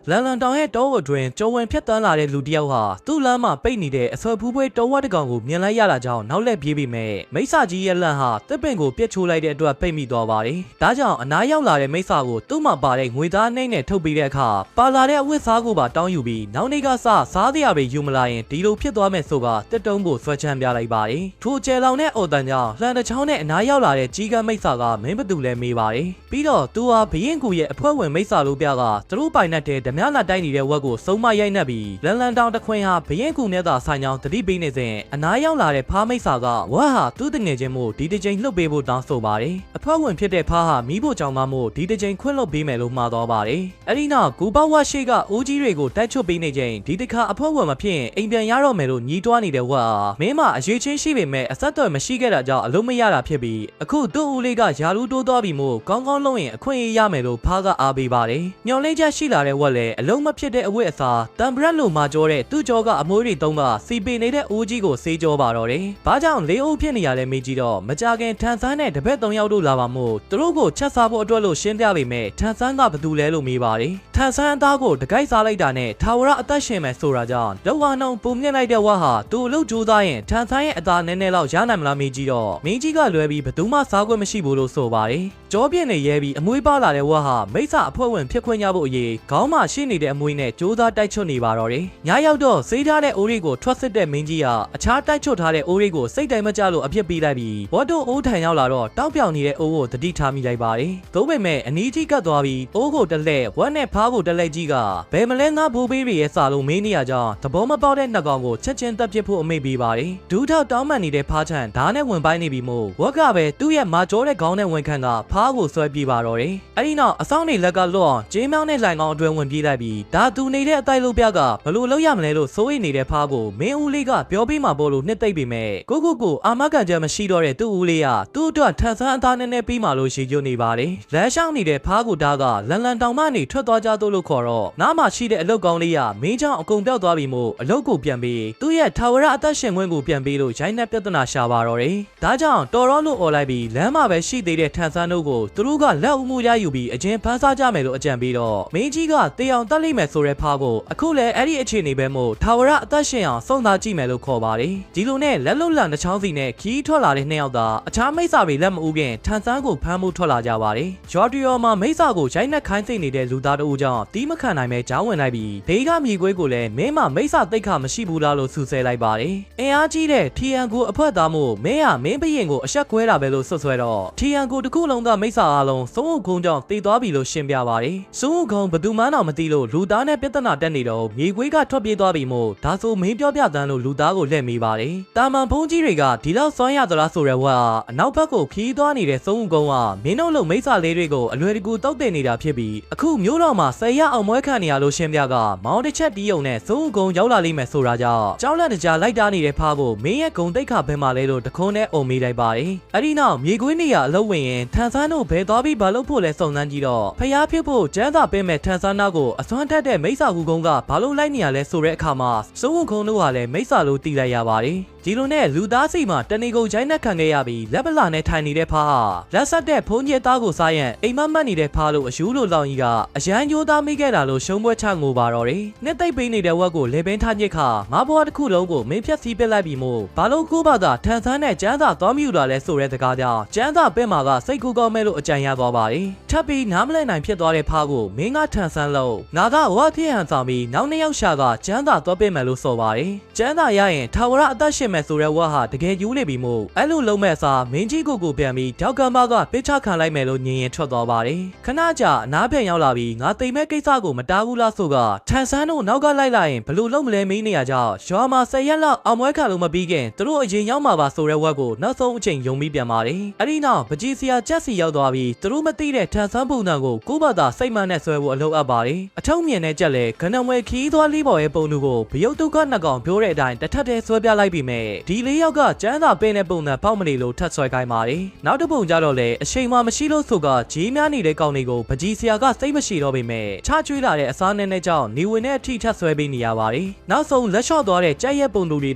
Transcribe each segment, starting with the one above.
လန်လန်တောင်ရဲ့တောအတွင်းကြုံဝင်ဖြတ်တန်းလာတဲ့လူတစ်ယောက်ဟာသူ့လမ်းမှာပိတ်နေတဲ့အဆွဲဖူးပွဲတောဝတ်တကောင်ကိုမြင်လိုက်ရတာကြောင့်နောက်လက်ပြေးပြီးမဲ့မိစ္ဆာကြီးရဲ့လန့်ဟာတစ်ပင်ကိုပြစ်ချိုးလိုက်တဲ့အတွက်ပိတ်မိသွားပါတယ်။ဒါကြောင့်အနားရောက်လာတဲ့မိစ္ဆာကိုသူ့မှာပါတဲ့ငွေသားနှိမ့်နဲ့ထုတ်ပေးတဲ့အခါပါလာတဲ့အဝတ်စားကိုပါတောင်းယူပြီးနောက်နေ့ကစားစရာတွေယူမလာရင်ဒီလိုဖြစ်သွားမယ်ဆိုကတက်တုံးကိုဆွဲချမ်းပြလိုက်ပါတယ်။ထိုကျဲလောင်တဲ့အော်တန်ကြောင့်လှန်တချောင်းနဲ့အနားရောက်လာတဲ့ကြီးကမိစ္ဆာကမင်းဘသူလဲမေးပါတယ်။ပြီးတော့သူဟာဘရင်ကူရဲ့အဖွဲ့ဝင်မိစ္ဆာလိုပြကသူတို့ပိုင်နဲ့တဲ့ဓမြလာတိုက်နေတဲ့ဝက်ကိုစုံမရိုက်နှက်ပြီးလန်လန်တောင်တခွင်ဟာဘရင်ကူနဲ့သာဆိုင်ကြောင်းတတိပေးနေစဉ်အနားရောက်လာတဲ့ဖားမိစ္ဆာကဝက်ဟာသူ့တငယ်ချင်းမို့ဒီတစ်ချိန်လှုပ်ပေးဖို့တောင်းဆိုပါတယ်။အဖွဲ့ဝင်ဖြစ်တဲ့ဖားဟာမိဖို့ကြောင့်မမို့ဒီတစ်ချိန်ခွင့်လွှတ်ပေးမယ်လို့မှားသွားပါတယ်။အဲဒီနောက်ဂူပေါဝက်ရှိကအိုးကြီးတွေကိုတိုက်ချွတ်ပေးနေချိန်ဒီတစ်ခါအဖွဲ့ဝင်မဖြစ်ရင်အိမ်ပြန်ရတော့မယ်လို့ညီးတွားနေတဲ့ဝက်ဟာမင်းမအရေးချင်းရှိပေမဲ့အဆက်အသွယ်မရှိခဲ့တာကြောင့်အလုံးမရတာဖြစ်ပြီးအခုသူ့ဦးလေးကယာလူတိုးသွားပြီးမို့ကောင်းကောင်းလုံးရင်အခွင့်အရေးရမယ်လို့ဖားကအားပေးပါတယ်။ညော်လေးချက်ရှိလာတဲ့ဝက်လည်းအလုံးမဖြစ်တဲ့အဝတ်အစားတမ်ဘရက်လိုမာကြောတဲ့သူ့ကြောကအမွှေးတွေသုံးကစီပေနေတဲ့အိုးကြီးကိုဆေးကြောပါတော့တယ်။ဘာကြောင့်လေးအိုးဖြစ်နေရလဲမေးကြည့်တော့မကြခင်ထန်ဆန်းနဲ့တပည့်၃ယောက်တို့လာပါမို့သူတို့ကိုချက်စားဖို့အတွက်လို့ရှင်းပြပေမဲ့ထန်ဆန်းကဘသူလဲလို့မေးပါတယ်။ထန်ဆန်းအသားကိုတကိုက်စားလိုက်တာနဲ့ထာဝရအသက်ရှင်မယ်ဆိုတာကြောင့်လောက်ဝနှုံပုံမြင့်လိုက်တဲ့ဝက်ဟာသူ့အလုပ်ကြိုးစားရင်ထန်ဆန်းရဲ့အသားနည်းနည်းလောက်ရနိုင်မလားမေးကြည့်တော့မင်းကြီးကလွဲပြီးဘသူမှစားခွင့်မရှိဘူးလို့ဆိုပါတယ်။ကြောပြင်းနေရဲပြီးအမွှေးပါလာတဲ့ဝက်ဟာမိစ္ဆာအဖွဲ့ဝင်ဖြစ်ခွင့်ရဖို့အရေးခေါင်းမှာရှိနေတဲ့အမွှေးနဲ့ကြိုးစားတိုက်ချွတ်နေပါတော့တယ်။ညရောက်တော့စေးထားတဲ့အိုးတွေကိုထွက်စစ်တဲ့မင်းကြီးဟာအခြားတိုက်ချွတ်ထားတဲ့အိုးတွေကိုစိတ်တိုင်မကြလို့အပြစ်ပေးလိုက်ပြီးဝတ်တို့အိုးထန်ရောက်လာတော့တောက်ပြောင်နေတဲ့အိုးကိုတတိထားမိလိုက်ပါတယ်။သို့ပေမဲ့အနီးကြီးကပ်သွားပြီးအိုးကိုတလဲဝက်နဲ့ဖားကိုတလဲကြီးကဘယ်မလဲငါဘိုးဘေးတွေရဲ့စာလုံးမင်းနေရကြောင်းသဘောမပေါက်တဲ့နှကောင်ကိုချက်ချင်းတက်ပစ်ဖို့အမိန့်ပေးပါတယ်။ဒူးထောက်တောင်းမှန်နေတဲ့ဖားချန်ဓာတ်နဲ့ဝင်ပိုင်းနေပြီးမို့ဝက်ကပဲသူ့ရဲ့မာကြောတဲ့ခေါင်းနဲ့ဝင်ခန့်ကဖားကိုဆွဲပြေးပါတော့တယ်။အဲဒီနောက်အဆောင်နေလက်ကလွတ်အောင်ကျေးမြောင်းနဲ့လိုင်ကောင်အတွင်းဝင်ပြေးလိုက်ပြီးဒါသူနေတဲ့အတိုက်လို့ပြကဘလို့လုပ်ရမလဲလို့စိုးရိမ်နေတဲ့ဖားကိုမင်းဦးလေးကပြောပေးမှာပေါ့လို့နှစ်သိမ့်ပေမဲ့ကိုအာမခံချက်မရှိတော့တဲ့သူ့ဦးလေးကသူ့အတွက်ထန်ဆန်းအသားနဲ့နဲ့ပြီးမှလို့ရှိကျွနေပါတယ်။လမ်းရှောင်းနေတဲ့ဖားကိုဒါကလန်လန်တောင်မှနေထွက်သွားကြသို့လို့ခေါ်တော့နားမှာရှိတဲ့အလုတ်ကောင်းလေးကမင်းချောင်းအကုန်ပြောက်သွားပြီးမို့အလုတ်ကိုပြန်ပြီးသူ့ရဲ့ထာဝရအသက်ရှင်ခွင့်ကိုပြန်ပြီးလို့ရိုင်းနှက်ပြဿနာရှာပါတော့တယ်။ဒါကြောင့်တော်ရောလို့អော်လိုက်ပြီးလမ်းမှာပဲရှိသေးတဲ့ထန်ဆန်းတို့ကိုသူတို့ကလက်ဦးမှုရယူပြီးအကျဉ်းဖမ်းစားကြမယ်လို့အကြံပေးတော့မင်းကြီးကတေအောင်တက်လိမ့်မယ်ဆိုတဲ့ဖားကိုအခုလည်းအဲ့ဒီအခြေအနေပဲမို့ထာဝရအသက်ရှင်အောင်စုံသားကြည့်မယ်လို့ခေါ်ပါတယ်။ဒီလိုနဲ့လက်လွတ်လန်တစ်ချောင်းစီနဲ့ခီးထွက်လာတဲ့နှစ်ယောက်သာအခြားမိစ္ဆာတွေလက်မဦးခင်ထန်ဆန်းကိုဖမ်းမှုထွက်လာကြပါတယ်။ဂျော်ဒီယောမှာမိစ္ဆာကိုရိုက်နှက်ခိုင်းသိနေတဲ့လူသားတို့ကြောင့်တီးမခံနိုင်ပဲကြောင်းဝင်လိုက်ပြီးဒေကမြေခွေးကိုလည်းမင်းမမိစ္ဆာတိတ်ခမရှိဘူးလားလို့ဆူဆဲလိုက်ပါတယ်။အင်အားကြီးတဲ့ထီယန်ကိုအဖွက်သားမို့မင်းဟာမင်းဘရင်ကိုအဆက်ခွဲတာပဲလို့ဆွဆွဲတော့ထီယန်ကိုတစ်ခုလုံးကမိစ္ဆာအားလုံးစုံဥခုံကြောင့်တည်သွားပြီလို့ရှင်းပြပါတယ်။စုံဥခုံဘသူမှန်းတော့မသိလို့လူသားနဲ့ပြဿနာတက်နေတော့မြေခွေးကထွက်ပြေးသွားပြီမို့ဒါဆိုမင်းပြောပြတန်းလို့လူသားကိုလှည့်မိပါတယ်။တာမန်ဖုန်းကြီးတွေကဒီလောက်စွမ်းရသလားဆိုတဲ့ဝက်အနောက်ဘက်ကိုခီးသွားနေတဲ့စုံဥကုန်းကမင်းတို့လိုမိစ္ဆာလေးတွေကိုအလွယ်တကူတောက်တင်နေတာဖြစ်ပြီးအခုမျိုးတော်မှာဆယ်ရအောင်မွဲခံနေရလို့ရှင်းပြကမောင်းတစ်ချက်တီးုံနဲ့စုံဥကုန်းရောက်လာလိမ့်မယ်ဆိုတာကြောင့်ကြောက်လန့်တကြားလိုက်တားနေတဲ့ဖားကိုမင်းရဲ့ဂုံတိတ်ခါဘယ်မှာလဲလို့တခုံးနဲ့အုံမေးလိုက်ပါတယ်။အဲဒီနောက်မြေခွေးနေရအလုပ်ဝင်ရင်ထန်ဆန်းတို့ဘယ်သွားပြီးဘာလုပ်ဖို့လဲစုံစမ်းကြည့်တော့ဖျားဖြစ်ဖို့ကျန်းသာပေးမဲ့ထန်ဆန်းနာကိုအစွမ်းထက်တဲ့မိစ္ဆာကူကုန်းကဘာလို့လိုက်နေရလဲဆိုတဲ့အခါမှာစုံဥကုန်းတို့ကလည်းမိစ္ဆာလို့တီးလိုက်ရပါတယ်။ဒီလိုနဲ့လူသားစီမှာတနေကုန်ချိုင်းနဲ့ခံခဲ့ရပြီးလက်ပလာနဲ့ထိုင်နေတဲ့ဖားဟာလက်ဆက်တဲ့ဖုန်းကြီးသားကိုစားရန်အိမ်မက်နေတဲ့ဖားလို့အယူလိုလောင်ကြီးကအရန်ကြိုးသားမိခဲ့တာလို့ရှုံးပွဲချငိုပါတော့တယ်။နှစ်သိပ်ပေးနေတဲ့ဝက်ကိုလေပင်ထားညစ်ခါငါဘွားတစ်ခုလုံးကိုမင်းဖြတ်စီးပစ်လိုက်ပြီးမို့ဘာလို့ကိုဘာသာထန်ဆန်းနဲ့ကျန်းသာသွားမြူလာလဲဆိုတဲ့စကားကြောင့်ကျန်းသာပဲ့မှာကစိတ်ကူကောင်းမဲ့လို့အကြံရသွားပါတယ်။ထပ်ပြီးနားမလဲနိုင်ဖြစ်သွားတဲ့ဖားကိုမင်းကထန်ဆန်းလို့ငါကဝါဖြစ်ဟန်ဆောင်ပြီးနောက်နှစ်ယောက်ရှာကကျန်းသာသွားပေးမယ်လို့ဆိုပါတယ်။ကျန်းသာရရင်ထာဝရအသက်ရှင်မယ်ဆိုတဲ့ဝက်ဟာတကယ်ယူနေပြီမို့အဲ့လိုလုံးမဲ့အစားမင်းကြီးကိုပြန်ပြီးတောက်ကမ်းပါကပစ်ချခံလိုက်မယ်လို့ညင်ရင်ထွက်သွားပါတယ်ခဏကြာအနားပြန်ရောက်လာပြီးငါတိမ်မဲ့ကိစ္စကိုမတားဘူးလားဆိုကထန်ဆန်းတို့နောက်ကလိုက်လာရင်ဘလို့လုံးမလဲမေးနေရကြရွာမှာ10ရက်လောက်အောင်မွဲခံလို့မပြီးခင်သူတို့အရင်ရောက်မှာပါဆိုတဲ့ဝက်ကိုနောက်ဆုံးအချိန်ယုံပြီးပြန်ပါတယ်အဲ့ဒီနောက်ပကြီးစရာကြက်စီရောက်သွားပြီးသူတို့မသိတဲ့ထန်ဆန်းပုံစံကိုကိုဘာသာစိတ်မှန်နဲ့ဆွဲဖို့အလုပ်အပ်ပါတယ်အထုံးမြင်တဲ့ကြက်လဲခဏမွဲခီးသွားလေးပေါ်ရဲ့ပုံသူကိုဘယုတ်ဒုက္ခနှစ်ကောင်ပြောတဲ့အတိုင်းတထက်တည်းဆွဲပြလိုက်ပြီးမြဲ မဲ့ဒီ၄ယောက်ကကျန်းသာပင်းတဲ့ပုံစံပေါက်မနေလို့ထပ်ဆွဲခိုင်းပါတယ်နောက်တစ်ပုံကြတော့လေအချိန်မှမရှိလို့ဆိုကဂျီးများနေတဲ့ကောင်တွေကိုပကြီးဆရာကစိတ်မရှိတော့ပေမဲ့ချကျွေးလာတဲ့အစားနဲ့ကြောင့်နေဝင်တဲ့အထိထပ်ဆွဲပေးနေရပါတယ်နောက်ဆုံးလက်လျှော့သွားတဲ့ကြက်ရက်ပုံတူတွေက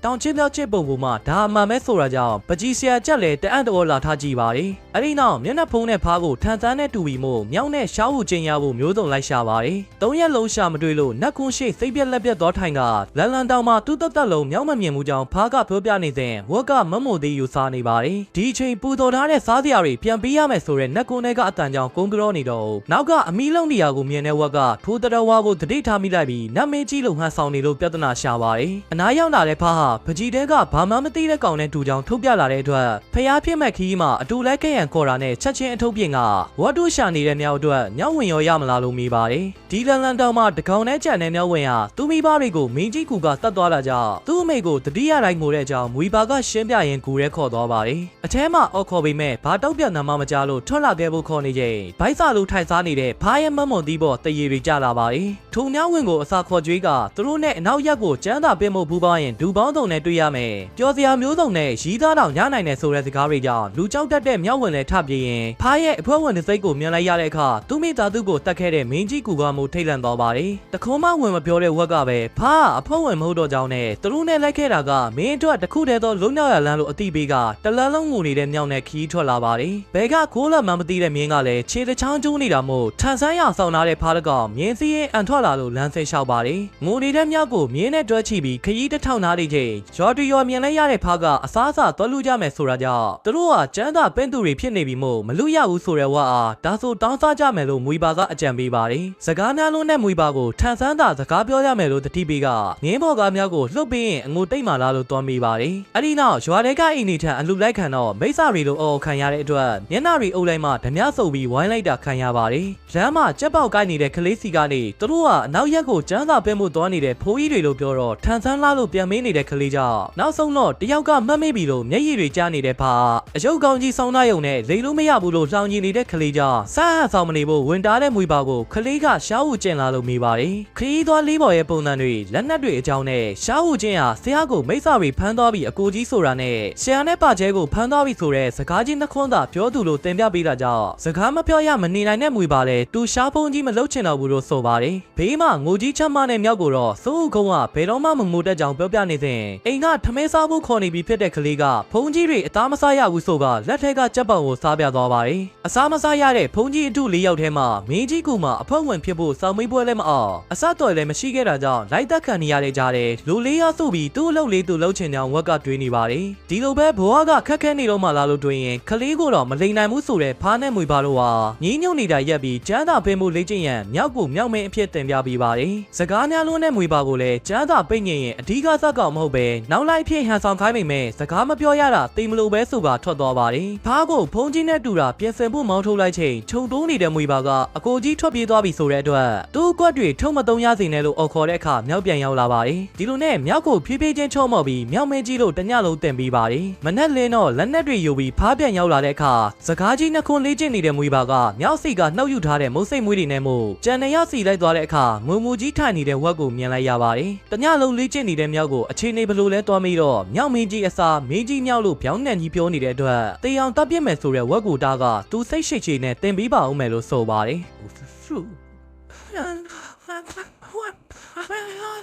တောင်ချင်းပြောက်ချစ်ပုံပေါ်မှာဒါအမှန်ပဲဆိုတာကြောင့်ပကြီးဆရာကြက်လည်းတအံ့တော်လာထားကြည့်ပါတယ်အဲ့ဒီနောက်မျက်နှာဖုံးနဲ့ဖားကိုထန်ဆန်းနဲ့တူပြီးမို့မြောက်နဲ့ရှောက်ဟူချင်းရဖို့မျိုးစုံလိုက်ရှာပါတယ်၃ရက်လုံးရှာမတွေ့လို့နတ်ကွန်းရှိစိတ်ပြက်လက်ပြက်သွားထိုင်ကလန်တောင်မှာတူးတက်လုံးမြောက်မမြင်မှုကြောင့်ဖားကပြောပြနေစဉ်ဝက်ကမမုံသေးယူစားနေပါတယ်ဒီအချိန်ပူတော်ထားတဲ့စားစရာတွေပြန်ပေးရမယ်ဆိုတဲ့နတ်ကွန်းတွေကအတန်ကြောင့်ကုန်းကြောနေတော့နောက်ကအမီးလုံးနေရာကိုမြင်တဲ့ဝက်ကထိုးတရဝါကိုတတိထားမိလိုက်ပြီးနတ်မင်းကြီးလို့ဟန်ဆောင်နေလို့ပြဿနာရှာပါတယ်အနားရောက်လာတဲ့ဖားဟာပကြီးတဲကဘာမှမသိတဲ့ကောင်နဲ့တူကြောင်ထုတ်ပြလာတဲ့အတွက်ဖျားဖြစ်မဲ့ခီးမှာအတူလိုက်ခဲ့ရန်ခေါ်တာနဲ့ချက်ချင်းအထုတ်ပြင်ကဝတ်တို့ရှာနေတဲ့မြောက်အတွက်ညောင်းဝင်ရောရမလားလို့မေးပါတယ်ဒီလန်တောင်မှာတကောင်နဲ့ကြံတဲ့မြောက်ဝင်ဟာသူမိဘတွေကိုမင်းကြီးကူကတတ်သွားတာကြောင့်သူ့အမေကိုတတိယတိုင်းငိုတဲ့ကြောင့်မွေပါကရှင်းပြရင်ကူရဲခေါ်သွားပါတယ်အထဲမှာအော်ခေါ်ပေမဲ့ဘာတောက်ပြတ်နာမမကြားလို့ထွက်လာခဲ့ဖို့ခေါ်နေချိန်ဘိုက်စာလိုထိုင်စားနေတဲ့ဖားရဲမမွန်သီးပေါ်တရေတွေကြလာပါတယ်ထုံမြောက်ဝင်ကိုအစာခေါ်ကြွေးကသူတို့နဲ့အနောက်ရက်ကိုကျန်းသာပင်မို့ဘူးပါရင်ဒူပေါင်းစုံနဲ့တွေ့ရမယ်ပျော်စရာမျိုးစုံနဲ့ရီးသားတောင်ရနိုင်တယ်ဆိုတဲ့စကားတွေကြောင့်လူကြောက်တတ်တဲ့မြောက်ဝင်လည်းထပြေးရင်ဖားရဲအဖွဲဝင်တစ်စိတ်ကိုမြင်လိုက်ရတဲ့အခါသူမိသားစုကိုတတ်ခဲ့တဲ့မင်းကြီးကူကမို့ထိတ်လန့်သွားပါတယ်တခုံးမဝင်မပြောတဲ့ဝက်ကပဲဖားအဖွဲဝင်မဟုတ်တော့ကြောင်းနဲ့သူတို့နဲ့လိုက်ခဲ့တာကမင်းအတွက်တခုတည်းသောလုံမြောက်ရလန်းလို့အတိပေးကတလန်းလုံးငိုနေတဲ့မြောက်နဲ့ခီးထွက်လာပါတယ်ဘဲကခိုးလက်မှမသိတဲ့မြင်းကလည်းခြေတစ်ချောင်းကျိုးနေတာမို့ထန်ဆန်းရဆောင်လာတဲ့ဖားတကောင်မြင်းစည်းရင်အန်ထွက်လာလို့လမ်းဆဲလျှောက်ပါတယ်ငိုနေတဲ့မြောက်ကိုမြင်းနဲ့တွဲချပြီးခရီးတစ်ထောင်နားနေချိန်ဂျော်တီယောမြင်လိုက်ရတဲ့ဖားကအစားအစာတွဲလူကြမယ်ဆိုတာကြောင့်သူတို့ကကျန်းသာပင်းသူတွေဖြစ်နေပြီမို့မလူရဘူးဆိုတဲ့ဝါအားဒါဆိုတောင်းစားကြမယ်လို့မွေပါကအကြံပေးပါတယ်စကားများလုံးနဲ့မွေပါကိုထန်ဆန်းသာစကားပြောရမယ်လို့တတိပေးကငင်းဘော်ကားများကိုလှုပ်ပေးရင်အငိုတိတ်မာလာလို့တွန်းမိပါတယ်အဲ့ဒီနောက်ရွာတဲကအိမ်နေထန်အလူလိုက်ခံတော့မိစ္ဆာတွေလိုအော်ခံရတဲ့အတွက်မျက်နှာတွေအုပ်လိုက်မှဓမြဆုပ်ပြီးဝိုင်းလိုက်တာခံရပါတယ်လမ်းမှာကြက်ပေါက်ကိုက်နေတဲ့ကလေးစီကနေသူတို့ကအနောက်ရက်ကိုကျန်းစာပင်းမှုသွားနေတဲ့ဖိုးကြီးတွေလို့ပြောတော့ထန်ဆန်းလာလို့ပြန်မေးနေတဲ့ကလေးကြောင့်နောက်ဆုံးတော့တယောက်ကမှတ်မိပြီလို့မျက်ရည်တွေကျနေတဲ့ဖာအယုတ်ကောင်းကြီးဆောင်းသားယုံနဲ့လိန်လို့မရဘူးလို့လောင်ကြီးနေတဲ့ကလေးကြောင့်ဆန်းဟန်ဆောင်မနေဖို့ဝင်တာတဲ့မွေပါကိုကလေးကရှားဦးကျင်လာလို့မိပါတယ်ခရီးသွားလေးပေါ်ရဲ့ပုံစံတွေလက်နက်တွေအကြောင်းနဲ့ရှားဦးကျင်ဟာဆရာကိုမိစ္ဆာတွေဖမ်းသွားပြီးအကိုကြီးဆိုတာနဲ့ဆရာနဲ့ပါကျဲကိုဖမ်းသွားပြီဆိုတဲ့စကားကြီးနှခွန်းသာပြောသူလို့တင်ပြပေးတာကြောင့်စကားမပြောရမနေနိုင်တဲ့မွေပါလေသူရှားဖုံးကြီးမလှုပ်ချင်တော့ဘူးလို့ဆိုပါတယ်ဘေးမှာငိုကြီးချက်မနဲ့မြောက်ကိုတော့စိုးဦးကုန်းကဘယ်တော့မှမငိုတတ်ကြောင်ပြောပြနေစဉ်အိမ်ကထမင်းစားဖို့ခေါ်နေပြီဖြစ်တဲ့ကလေးကဖုံးကြီးတွေအသားမစားရဘူးဆိုကလက်ထက်ကကြက်ပေါင်ကိုစားပြသွားပါတယ်အစားမစားရတဲ့ဖုံးကြီးအထု၄ယောက်ထဲမှာမင်းကြီးကူမှာအဖွဲ့ဝင်ဖြစ်ဖို့စောင့်မိပွဲလည်းမအောင်အစတော်လည်းမရှိခဲ့တာကြောင့်လိုက်သက်ခံနေရတဲ့ကြားတဲ့လူလေးရဆိုပြီးသူ့အလုပ်လေးသူ့လှုပ်ချင်ကြောင်ဝက်ကတွေးနေပါတယ်ဒီလိုပဲဘဝကခက်ခဲနေတော့မှလာလို့တွေးရင်ကလေးကိုတော့မလိမ်နိုင်ဘူးဆိုတဲ့ဖားနဲ့မွေပါလို့ဟာညီးညွတ်နေတာရက်ပြီးကျန်းသာပင်မှုလေ့ကျင့်ရန်မြောက်ကိုမြောက်မင်းအဖြစ်တင်ပြပေးပါတယ်စကားများလုံးနဲ့မွေပါကိုလည်းကျန်းသာပိတ်ငင်ရင်အဓိကဇက်ကောင်မဟုတ်ပဲနောက်လိုက်ဖြစ်ဟန်ဆောင်ခိုင်းမိမယ်စကားမပြောရတာတိမ်မလို့ပဲဆိုကထွက်သွားပါတယ်ဖားကိုဖုံးကြီးနဲ့တူတာပြင်ဆင်ဖို့မောင်းထုတ်လိုက်ချိန်ခြုံတိုးနေတဲ့မွေပါကအကိုကြီးထွက်ပြေးသွားပြီဆိုတဲ့အတွက်သူ့ကွက်တွေထုံမတုံးရစေနဲ့လို့အော်ခေါ်တဲ့အခါမြောက်ပြန်ရောက်လာပါတယ်ဒီလိုနဲ့မြောက်ကိုဖြည်းဖြည်းချင်းချော့မော့ပြီးမြောက်မင်းကြီးလို့တညလုံးတင်ပြီးပါတယ်မနက်လင်းတော့လက်နက်တွေယူပြီးဖားပြန်ရောက်လာတဲ့အခါစကားကြီးနှခွန်းလေးကျင့်နေတဲ့မွေပါကမြောက်စီကနှုတ်ယူထားတဲ့မုတ်စိတ်မွေးတွေနဲ့မို့ကြံနေရစီလိုက်သွားတဲ့အခါငုံငူကြီးထိုင်နေတဲ့ဝက်ကိုမြင်လိုက်ရပါတယ်တညလုံးလေးကျင့်နေတဲ့မြောက်ကိုအခြေအနေဘလို့လဲသွားမိတော့မြောက်မင်းကြီးအစားမင်းကြီးမြောက်လို့ပြောင်းနှံကြီးပြောနေတဲ့အတွက်တေအောင်တပ်ပြစ်မယ်ဆိုတဲ့ဝက်ကိုတားကသူစိတ်ရှိချေနဲ့တင်ပြီးပါအောင်မယ်လို့ဆိုပါတယ်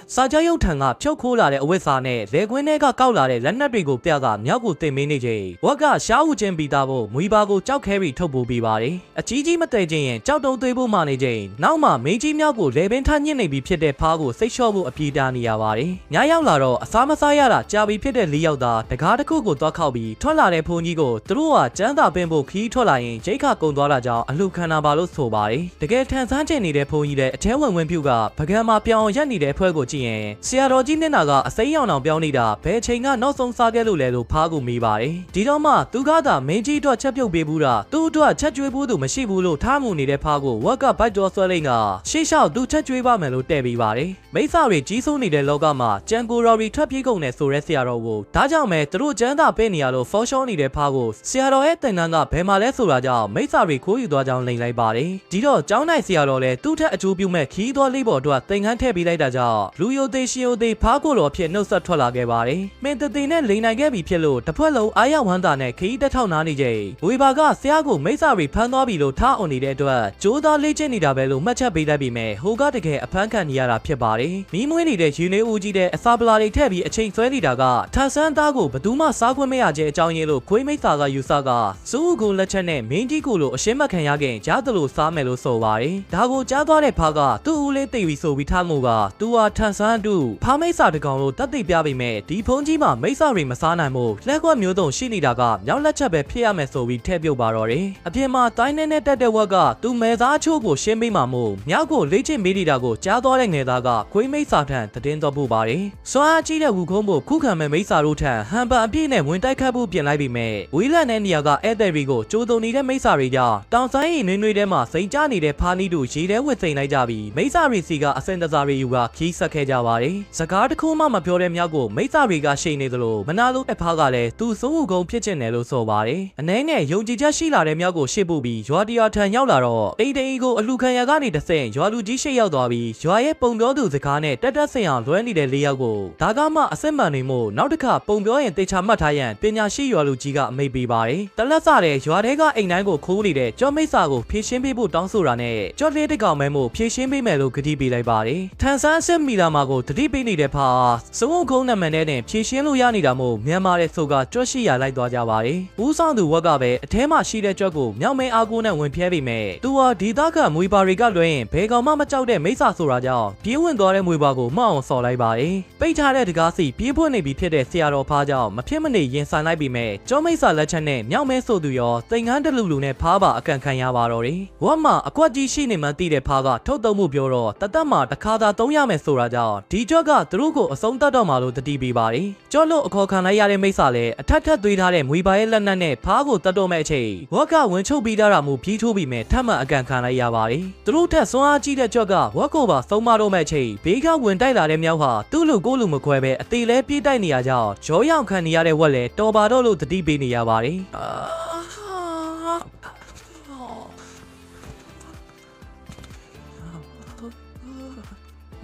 စာကြောရုပ်ထံကဖြုတ်ခိုးလာတဲ့အဝတ်စားနဲ့လေကွင်းထဲကကောက်လာတဲ့လက်နက်တွေကိုပြကမြောက်ကိုတင်မင်းနေချိန်ဝက်ကရှားဦးချင်းပြီးသားဖို့မွေပါကိုကြောက်ခဲပြီးထုတ်ပိုးပေးပါတယ်အကြီးကြီးမတည်ခြင်းရင်ကြောက်တုံးသွေးဖို့မှနေချိန်နောက်မှမင်းကြီးမြောက်ကိုလေပင်ထညစ်နေပြီးဖြစ်တဲ့ဖားကိုစိတ်လျှော့ဖို့အပြေးတားနေရပါတယ်ညရောက်လာတော့အစားမစားရတာကြာပြီးဖြစ်တဲ့၄ယောက်သားတကားတစ်ခုကိုသွားခောက်ပြီးထွက်လာတဲ့ဖုန်ကြီးကိုသူတို့ကကျန်းသာပင်ဖို့ခီးထွက်လာရင်ဂျိတ်ခကုံသွားတာကြောင့်အလှခံတာပါလို့ဆိုပါတယ်တကယ်ထန်ဆန်းကျင်နေတဲ့ဖုန်ကြီးလည်းအထဲဝင်ပြုကပကံမှာပြောင်းရက်နေတဲ့ဖွဲကိုကြည့်ရင်ဆရာတော်ကြီးမျက်နှာကအစိမ်းရောင်အောင်ပြောင်းနေတာဘယ်ချိန်ကနောက်ဆုံးစားခဲ့လို့လဲလို့ဖားကိုမေးပါတယ်ဒီတော့မှသူကသာမင်းကြီးအတွက်ချက်ပြုတ်ပေးဘူးတာသူ့အတွက်ချက်ကျွေးဘူးသူမရှိဘူးလို့ထားမှုနေတဲ့ဖားကိုဝက်ကဘိုက်တော်ဆွဲလိုက်ကရှေ့လျှောက်သူချက်ကျွေးပါမယ်လို့တဲ့ပေးပါတယ်မိစ္ဆာတွေကြီးစိုးနေတဲ့လောကမှာကြံကိုရော်ရီထွက်ပြေးကုန်တယ်ဆိုတဲ့ဆရာတော်ကိုဒါကြောင့်ပဲသူတို့ကျန်းသာပေးနေရလို့ဖော်ရှောနေတဲ့ဖားကိုဆရာတော်ရဲ့တင်နန်းကဘယ်မှာလဲဆိုတာကြောင့်မိစ္ဆာတွေခိုးယူသွားကြောင်းလိန်လိုက်ပါတယ်ဒီတော့ကျောင်းနိုင်ဆရာတော်လည်းသူ့ထက်အကျိုးပြုမဲ့ခီးတော်လေးပေါ်အတွက်သင်္ကန်းထည့်ပေး လိုက်တာကြောင့်လူယိုသေးရှင်ယိုသေးဖားကိုတော်ဖြစ်နှုတ်ဆက်ထွက်လာခဲ့ပါတယ်မင်းတသိနဲ့လိန်နိုင်ခဲ့ပြီဖြစ်လို့တစ်ဖွဲ့လုံးအားရဝမ်းသာနဲ့ခရီးတက်ထောက်နာနေချိန်ဝေဘာကဆရာကိုမိစ္ဆာရီဖမ်းသွားပြီလို့ထားအောင်နေတဲ့အတွက်ကြိုးသားလေ့ကျင့်နေတာပဲလို့မှတ်ချက်ပေးတတ်ပြီးမဲ့ဟိုကတကယ်အဖမ်းခံနေရတာဖြစ်ပါတယ်မီးမွေးနေတဲ့ယူနေဦးကြီးတဲ့အစာပလာတွေထည့်ပြီးအချိန်ဆွဲနေတာကထန်ဆန်းသားကိုဘသူမှစားခွင့်မရခြင်းအကြောင်းရင်းလို့ခွေးမိစ္ဆာကယူဆကစိုးဦးကိုလက်ချက်နဲ့မင်းကြီးကိုလိုအရှင်းမခံရခင်ကြားသလိုစားမယ်လို့ဆိုပါတယ်ဒါကိုကြားသွားတဲ့ဖားကသူ့ဦးလေးသိပြီးဆိုပြီးထားမှုကသူဟာထန်ဆန်းတူဖားမိစ္ဆာတကောင်လို့တက်သိပြပေမဲ့ဒီဖုန်းကြီးမှာမိစ္ဆာတွေမစားနိုင်မို့လက်ကွက်မျိုးစုံရှိနေတာကမြောက်လက်ချက်ပဲဖြစ်ရမယ်ဆိုပြီးထည့်ပြုတ်ပါတော့တယ်အပြင်မှာတိုင်းနဲ့တက်တဲ့ဝက်ကသူမဲသားအချို့ကိုရှင်းပေးမှာမို့မြောက်ကိုလေ့ကျင့်ပေးနေတာကိုကြားသွားတဲ့ငယ်သားကခွေးမိစ္ဆာထံသတင်းတော်ပို့ပါတယ်စွမ်းအားကြီးတဲ့ဝူခုံးဖို့ခုခံမဲ့မိစ္ဆာတို့ထံဟန်ပန်အပြည့်နဲ့ဝင်တိုက်ခတ်ဖို့ပြင်လိုက်ပြီးမဲ့ဝီလန်တဲ့နေရာကဧည့်သည်တွေကိုကြိုးတုံနေတဲ့မိစ္ဆာတွေကြောင့်တောင်ဆိုင်ရီနွေးနွေးထဲမှာစိန်ကျနေတဲ့ဖာနီတို့ရေထဲဝစ်စိန်လိုက်ကြပြီးမိစ္ဆာရီစီကအစင်တစားရီယူကခီးဆက်ခဲ့ကြပါတယ်စကားတစ်ခုမှမပြောတဲ့မြောက်ကိုမိစ္ဆာတွေကရှိနေသလိုမနာလို့အဖားကလည်းသူ့စိုးဦးကုန်းဖြစ်ချင်တယ်လို့ဆိုပါတယ်အနှဲနဲ့ယုံကြည်ချက်ရှိလာတဲ့မြောက်ကိုရှေ့ပို့ပြီးရွာတရာထံရောက်လာတော့တိန်တိန်ကိုအလူခံရကနေတဆင့်ရွာလူကြီးရှေ့ရောက်သွားပြီးရွာရဲ့ပုံပြောသူစကားနဲ့တက်တက်ဆင်အောင်လွှဲနေတဲ့လေးယောက်ကိုဒါကမှအစစ်မှန်နေမို့နောက်တစ်ခါပုံပြောရင်တေချာမှတ်ထားရန်ပညာရှိရွာလူကြီးကအမိန့်ပေးပါတယ်တလက်စတဲ့ရွာထဲကအိမ်တိုင်းကိုခိုးနေတဲ့ကြောမိတ်စာကိုဖြည့်ရှင်းပေးဖို့တောင်းဆိုတာနဲ့ကြောလေးတစ်ကောင်မဲမို့ဖြည့်ရှင်းပေးမယ်လို့ကတိပေးလိုက်ပါတယ်ထန်ဆန်းအစစ်မီလာမာကိုတတိပေးနေတဲ့ဖာစုံခုံးနမန်နဲ့ဖြည့်ရှင်းလို့ရနေတာမို့မြန်မာတဲ့ဆိုကကြွရှိရလိုက်သွားကြပါတယ်ဦးဆောင်သူဝက်ကပဲအထဲမှာရှိတဲ့ကြွက်ကိုမြောက်မဲအားကိုးနဲ့ဝင်ဖျဲပေမဲ့သူဟာဒီသားကမွေပါတွေကလွှဲရင်ဘယ်ကောင်မှမကြောက်တဲ့မိစ္ဆာဆိုတာကြောင့်ပြေးဝင်သွားတဲ့မွေပါကိုမှောက်အောင်ဆော်လိုက်ပါတယ်ပိတ်ထားတဲ့တကားစီပြေးဖွင့်နေပြီဖြစ်တဲ့ဆရာတော်ဖားကြောင့်မဖြစ်မနေရင်ဆိုင်လိုက်ပြီးမဲ့ကျောမိစ္ဆာလက်ချက်နဲ့မြောက်မဲဆိုသူရောတိမ်ငန်းတလူလူနဲ့ဖားပါအကန်ခံရပါတော့တယ်ဝတ်မှာအကွက်ကြီးရှိနေမှသိတဲ့ဖားကထုတ်တုံမှုပြောတော့တသက်မှာတစ်ခါသာသုံးရမယ်ဆိုတာကြောင့်ဒီကြွက်ကသူတို့ကိုအဆုံးတတ်တော့မှလို့တတိပေးပါတယ်ကျောလို့အခေါ်ခံလိုက်ရတဲ့မိစ္ဆာလည်းအထက်ထက်သွေးထားတဲ့မွေပါရဲ့လက်နက်နဲ့ဖားကိုတတ်တော့မဲ့အချိန်ဝက်ကဝင်ချုပ်ပြီးတာမှုပြီးထိုးပြီးမဲ့ထပ်မံအကန်ခံလိုက်ရပါတယ်သူတို့ထက်စွမ်းအားကြီးတဲ့ကြွက်ကဝက်ကိုပါသုံးမတော့မဲ့အချိန်ဘေးကဝင်တိုက်လာတဲ့မြောက်ဟာသူ့လူကိုလူမခွဲပဲအသေးလဲပြေးတိုက်နေရကြောင်းရောရောင်ခံနေရတဲ့ဝက်လည်းတော်ပါတော့လို့တတိပေးနေရပါတယ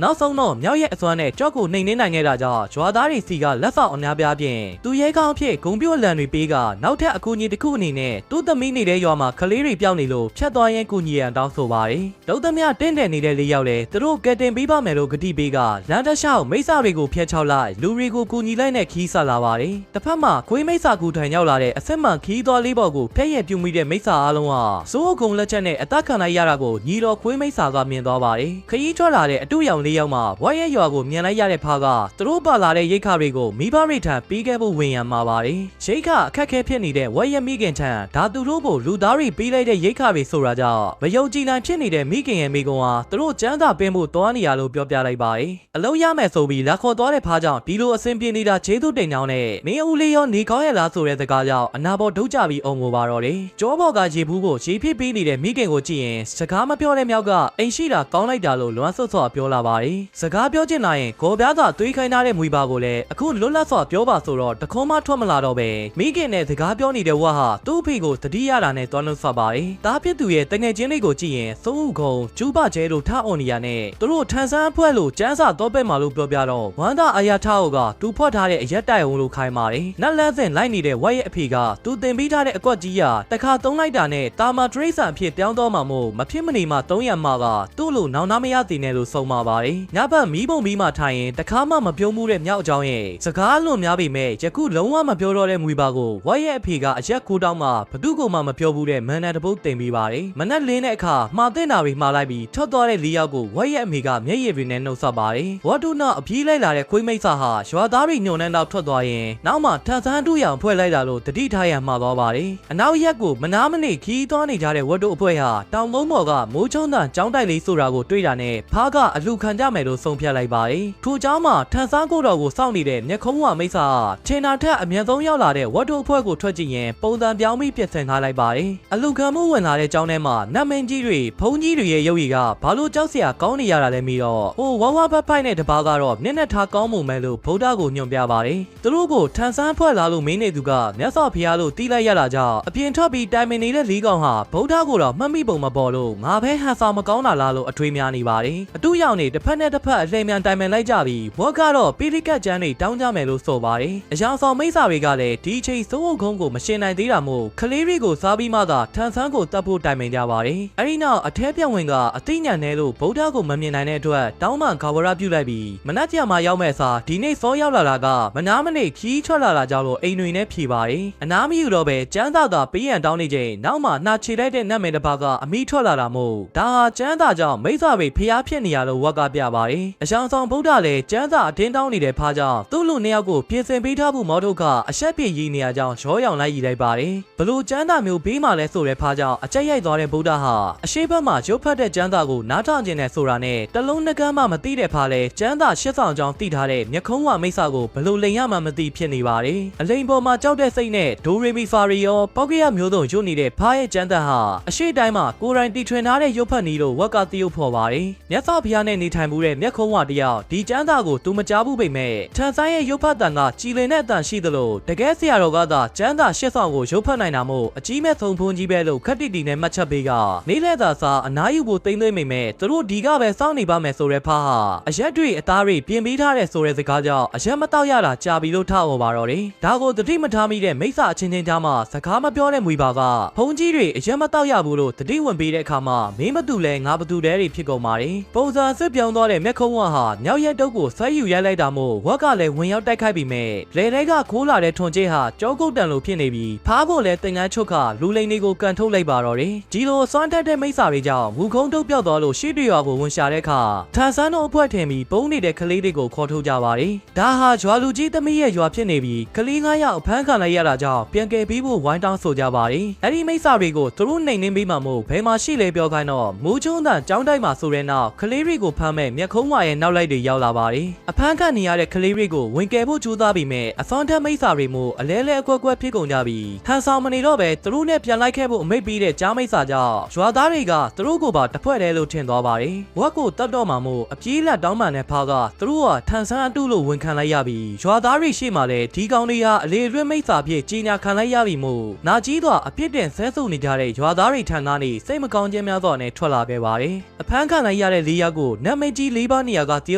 ်နောက်ဆုံးတော့မြောက်ရဲ့အစွမ်းနဲ့ကြော့ကိုနှိမ်နှင်းနိုင်ခဲ့တာကြောင့်ဂျွာသားတွေစီကလက်ဆောင်အများပြားဖြင့်သူရဲကောင်းဖြစ်ဂုံပြို့လန်တွေပေးကနောက်ထပ်အကူအညီတစ်ခုအနေနဲ့သူ့သမီးနေတဲ့ရွာမှာကလေးတွေပြောင်းနေလို့ဖြတ်သွားရင်ကူညီရန်တောင်းဆိုပါတယ်။လုံသမ တင့်တယ်နေတဲ့လေးယောက်လည်းသူတို့ကတင်ပေးပါမယ်လို့ဂတိပေးကလမ်းတစ်လျှောက်မိစ္ဆာတွေကိုဖျက်ချောက်လိုက်လူတွေကိုကူညီလိုက်နဲ့ခီးဆက်လာပါတယ်။တစ်ဖက်မှာခွေးမိစ္ဆာကူထိုင်ရောက်လာတဲ့အဆက်မှန်ခီးသွားလေးပေါ်ကိုဖျက်ရပြုမိတဲ့မိစ္ဆာအားလုံးဟာစိုးအုံလက်ချက်နဲ့အသက်ခံလိုက်ရတာကိုညီတော်ခွေးမိစ္ဆာကမြင်သွားပါတယ်။ခရီးထွက်လာတဲ့အတူရောင်လေးယောက်မှာဝါရဲရွာကိုမြင်လိုက်ရတဲ့ဖားကသူတို့ပါလာတဲ့ရိတ်ခါတွေကိုမိဘရိထံပြီးခဲ့ဖို့ဝင်ရမှာပါတယ်။ရိတ်ခအခက်ခဲဖြစ်နေတဲ့ဝါရဲမိခင်ထံဒါသူတို့ကိုလူသားတွေပြီးလိုက်တဲ့ရိတ်ခတွေဆိုတာကြောင့်မယုံကြည်နိုင်ဖြစ်နေတဲ့မိခင်ရဲ့မိကွန်ဟာသူတို့ကျန်းစာပင်းဖို့တွားနေရလို့ပြောပြလိုက်ပါတယ်။အလုံးရမယ်ဆိုပြီးလက်ခေါ်သွားတဲ့ဖားကြောင့်ဒီလိုအဆင်ပြေနေတာခြေသူတိမ်နှောင်းနဲ့မင်းဦးလေးရောနေကောင်းရဲ့လားဆိုတဲ့စကားကြောင့်အနာပေါ်ဒုတ်ကြပြီးအုံငိုပါတော့တယ်။ကြောဘော်ကရေဘူးဖို့ရေဖြစ်ပြီးနေတဲ့မိခင်ကိုကြည့်ရင်စကားမပြောတဲ့မြောက်ကအိမ်ရှိတာကောင်းလိုက်တာလို့လွမ်းဆွတ်စွာပြောလာပါတယ်။စကားပြောချင်လာရင်ဂေါ်ပြားသာသွေးခိုင်းထားတဲ့မွေပါကိုလည်းအခုလွတ်လပ်စွာပြောပါဆိုတော့တခုံးမထွက်မလာတော့ပဲမိခင်နဲ့စကားပြောနေတဲ့ဝါဟာသူ့အဖေကိုတတိရတာနဲ့တွန်းလှုပ်ဆွပါတယ်။တားဖြစ်သူရဲ့တငယ်ချင်းလေးကိုကြည့်ရင်သုံးဦးကုံကျူးပကျဲလို့ထအော်နေရနဲ့သူတို့ထန်ဆန်းဖွဲ့လို့ကျန်းစာတော့ပဲ့မှာလို့ပြောပြတော့ဝမ်းသာအယာထားကသူဖွက်ထားတဲ့အရက်တိုင်အောင်လို့ခိုင်းပါတယ်။နတ်လန်းစင်လိုက်နေတဲ့ဝါရဲ့အဖေကသူတင်ပြီးထားတဲ့အကွက်ကြီးရတခါသုံးလိုက်တာနဲ့တာမာထရိတ်ဆန်ဖြစ်ပြောင်းတော့မှမို့မဖြစ်မနေမှ300မှကသူ့လိုနောင်နာမရသေးနဲ့လို့ဆုံးပါပါတယ်။ညဘက်မီးပုံမီးမှထိုင်ရင်တခါမှမပြောမှုတဲ့မြောက်အကြောင်းရဲ့စကားလွန်များပေမဲ့ယခုလုံးဝမပြောတော့တဲ့မွေပါကိုဝါရဲ့အဖေကအရက်ကိုတောင်းမှဘသူ့ကိုမှမပြောဘူးတဲ့မန်နန်တပုတ်တင်ပြီးပါတယ်။မနက်လင်းတဲ့အခါမှာတင်တာတွေမှားလိုက်ပြီးထွက်သွားတဲ့လေးယောက်ကိုဝါရဲ့အမေကမျက်ရည်တွေနဲ့နှုတ်ဆက်ပါတယ်။ဝါတူနာအပြေးလိုက်လာတဲ့ခွေးမိတ်ဆာဟာရွာသားတွေညှို့နှမ်းတော့ထွက်သွားရင်နောက်မှထန်ဆန်းတူရောင်ဖွဲ့လိုက်လာလို့တတိထားရမှာသွားပါတယ်။အနောက်ရက်ကိုမနာမနေခီးသွားနေကြတဲ့ဝတ်တို့အဖွဲ့ဟာတောင်ကုန်းပေါ်ကမိုးချုံတန်ကျောင်းတိုက်လေးဆိုတာကိုတွေ့တာနဲ့ဖားကအလူခံကြမယ်လို့ဆုံးဖြတ်လိုက်ပါတယ်။ထို့ကြောင့်မှထန်ဆန်းကိုတော်ကိုစောင့်နေတဲ့မျက်ခုံးဝမိတ်ဆာချင်နာထက်အမြန်ဆုံးရောက်လာတဲ့ဝတ်တို့အဖွဲ့ကိုထွက်ကြည့်ရင်ပုံစံပြောင်းပြီးပြင်ဆင်ထားလိုက်ပါတယ်။အလူခံမှုဝင်လာတဲ့ကျောင်းထဲမှာနတ်မင်းကြီးတွေဖုန်ကြီးတွေရဲ့ရုပ်ရည်ကဘာလို့ကြောက်စရာကောင်းနေရတာလဲပြီးတော့ဟိုဝဝဘတ်ဖိုက်နဲ့တပါးကတော့မျက်နှာထားကောင်းမှုမဲ့လို့ဗုဒ္ဓကိုညွှန်ပြပါတယ်။သူတို့ကိုထန်ဆန်းဖွဲ့လာလို့မင်းနေသူကမြတ်စွာဘုရားလို့တီးလိုက်ရတာကြောင့်အပြင်ထွက်ပြီးတိုင်ပင်နေတဲ့လေးကောင်ဟာဗုဒ္ဓကိုတော့မှတ်မိပုံမပေါ်လို့ငါပဲဟန်ဆောင်မကောင်းတာလားလို့အထွေးများနေပါတယ်။အတူရောက်နေတစ် ဖက်နဲ့တစ်ဖက်အလှည့်မြန်တိုင်ပင်လိုက်ကြပြီးဝက်ကတော့ပိရိကတ်ကျန်းတွေတောင်းကြမယ်လို့ဆိုပါတယ်အယောင်ဆောင်မိစ္ဆာတွေကလည်းဒီအချိန်စိုးဝုတ်ခုံးကိုမရှင်နိုင်သေးတာမို့ကလေးတွေကိုစားပြီးမှသာထန်ဆန်းကိုတတ်ဖို့တိုင်ပင်ကြပါတယ်အဲဒီနောက်အထဲပြောင်ဝင်ကအသိဉာဏ်နဲ့လို့ဗုဒ္ဓကိုမမြင်နိုင်တဲ့အတွက်တောင်းပန်ဂါဝရပြုလိုက်ပြီးမနက်ကျမှရောက်မဲ့စားဒီနေ့စောရောက်လာတာကမနာမနေခီးထွက်လာတာကြောင့်လို့အိမ်တွေနဲ့ဖြေပါတယ်အနားမယူတော့ပဲကျန်းသာသာပေးရန်တောင်းနေချိန်နောက်မှနှာချေလိုက်တဲ့နတ်မေတစ်ပါးကအမိထွက်လာတာမို့ဒါဟာကျန်းသာကြောင့်မိစ္ဆာတွေဖျားဖြစ်နေရလို့ဝက်ကပြပါတယ်အယောင်ဆောင်ဗုဒ္ဓလည်းကျန်းသာအတင်းတောင်းနေတဲ့ဖားကြောင့်သူ့လူနှစ်ယောက်ကိုပြင်ဆင်ပေးထားဖို့မော်ထုတ်ကအဆက်ပြေရီနေရကြောင်းရောရောင်လိုက်ရည်လိုက်ပါတယ်ဘလို့ကျန်းသာမျိုးဘေးမှလဲဆိုတဲ့ဖားကြောင့်အကြက်ရိုက်သွားတဲ့ဗုဒ္ဓဟာအရှိဘက်မှာရုပ်ဖတ်တဲ့ကျန်းသာကိုနားထောင်ခြင်းနဲ့ဆိုတာနဲ့တလုံးနှကမ်းမှမသိတဲ့ဖားလဲကျန်းသာရှစ်ဆောင်ကြောင်းသိထားတဲ့မျက်ခုံးဝမိစ္ဆာကိုဘလို့လိန်ရမှမသိဖြစ်နေပါတယ်အလိန်ပေါ်မှာကြောက်တဲ့စိတ်နဲ့ဒိုရီမီဖာရီယောပောက်ကရမျိုးစုံညွတ်နေတဲ့ဖားရဲ့ကျန်းသာဟာအရှိတိုင်းမှာကိုယ်တိုင်တီထွင်ထားတဲ့ရုပ်ဖတ်နည်းလို့ဝက်ကတရုပ်ဖော်ပါတယ်မြတ်စွာဘုရားနဲ့နေထိုင်မှုတဲ့မျက်ခုံးဝတယောက်ဒီကျန်းသာကိုသူမကြားဘူးပေမဲ့ထန်ဆိုင်ရဲ့ရုပ်ဖတ်တန်ကကြည်လင်တဲ့အတန်ရှိသလိုတကယ်ဆရာတော်ကသာကျန်းသာရှစ်ဆောင်ကိုရုပ်ဖတ်နိုင်တာမို့အကြီးမဲ့ဆုံးဖုန်းကြီးပဲလို့ခက်တီတီနဲ့မှတ်ချက်ပေးကနေလဲသာစာအနားယူဖို့တိမ့်သွင်းမိမဲ့သူတို့ဒီကပဲစောင့်နေပါမယ်ဆိုတဲ့ဖားဟာအရက်တွေအသားတွေပြင်ပေးထားတဲ့ဆိုတဲ့စကားကြောင့်အရက်မတော့ရတာကြာပြီလို့ထားဟောပါတော့တယ်ဒါကိုတတိမထားမိတဲ့မိစ္ဆာအချင်းချင်းကြားမှာစကားမပြောတဲ့မူပါကဖုန်းကြီးတွေအရက်မတော့ရဘူးလို့တတိဝင်ပေးတဲ့အခါမှာမင်းမတူလဲငါဘသူတဲတွေဖြစ်ကုန်ပါတယ်ပုံစံစစ်ပြောင်းသွားတဲ့မျက်ခုံးဝဟာညောက်ရက်တုပ်ကိုဆွဲယူရိုက်လိုက်တာမို့ဝက်ကလည်းဝင်ရောက်တိုက်ခိုက်ပြီးမဲ့လေထဲကခိုးလာတဲ့ထွန်ကျဲဟာကြောကုတ်တန်လိုဖြစ်နေပြီးဖားဖို့လဲတင်ငန်းချုပ်ခလူလိန်တွေကိုကန်ထုတ်လိုက်ပါတော့တယ်ဒီလိုစွမ်းတက်တဲ့မိစ္ဆာတွေကြောင့်မူခုံးတုပ်ပြောက်သွားလို့ရှေ့တရွာကိုဝင်ရှာတဲ့အခါထန်ဆန်းတို့အဖွဲထင်ပြီးပုံနေတဲ့ကလေးတွေကိုခေါ်ထုတ်ကြပါတယ်ဒါဟာရွာလူကြီးသမီးရဲ့ရွာဖြစ်နေပြီးကလေး9ယောက်အဖမ်းခံလိုက်ရတာကြောင့်ပြန်ကယ်ပြီးဖို့ဝိုင်းတောင်းဆိုကြပါတယ်အဲ့ဒီမိစ္ဆာတွေကိုသူတို့နှိမ်နှင်းပြီးမှမို့ဘယ်မှာရှိလဲပြောခိုင်းတော့မူးချုံးတန်ကြောင်းတိုက်မှာဆိုတဲ့နောက်ကလေးတွေကိုဖမ်းမဲ့မျက်ခုံးဝါရဲ့နောက်လိုက်တွေရောက်လာပါတယ်အဖမ်းခံနေရတဲ့ကလေးတွေကိုဝင်ကယ်ဖို့ကြိုးစားပြီးမဲ့အစွမ်းထက်မိစ္ဆာတွေမို့အလဲလဲအကွက်ကွက်ဖြစ်ကုန်ကြပြီးထန်ဆောင်မနေတော့ပဲသူတို့နဲ့ပြန်လိုက်ခဲ့ဖို့အမိတ်ပြီးတဲ့ကြားမိစ္ဆာကြောင့်ရွာသားတွေကသူတို့ကိုပါတဖွဲ့တယ်လို့ထင်သွားပါတယ်ဝက်ကိုတတ်တော့မှမို့အပြေးလက်တောင်းပန်တဲ့ဖားကသူတို့ကထန်ဆန်းအတုလို့ဝန်ခံလိုက်ရပြီးရွာသားတွေရှေ့မှာလည်းဒီကောင်တွေဟာအလေရွတ်မိစ္ဆာဖြစ်ကြီးညာခံလိုက်ရပြီမို့နာကြီးစွာအပြစ်တင်ဆဲဆိုနေကြတဲ့ရွာသားတွေထံကနေစိတ်မကောင်းခြင်းများစွာနဲ့ထွက်လာခဲ့ပါတယ်အဖမ်းခံလိုက်ရတဲ့၄ယောက်ကိုနတ်မကြီး၄ပါးနေရာကတရ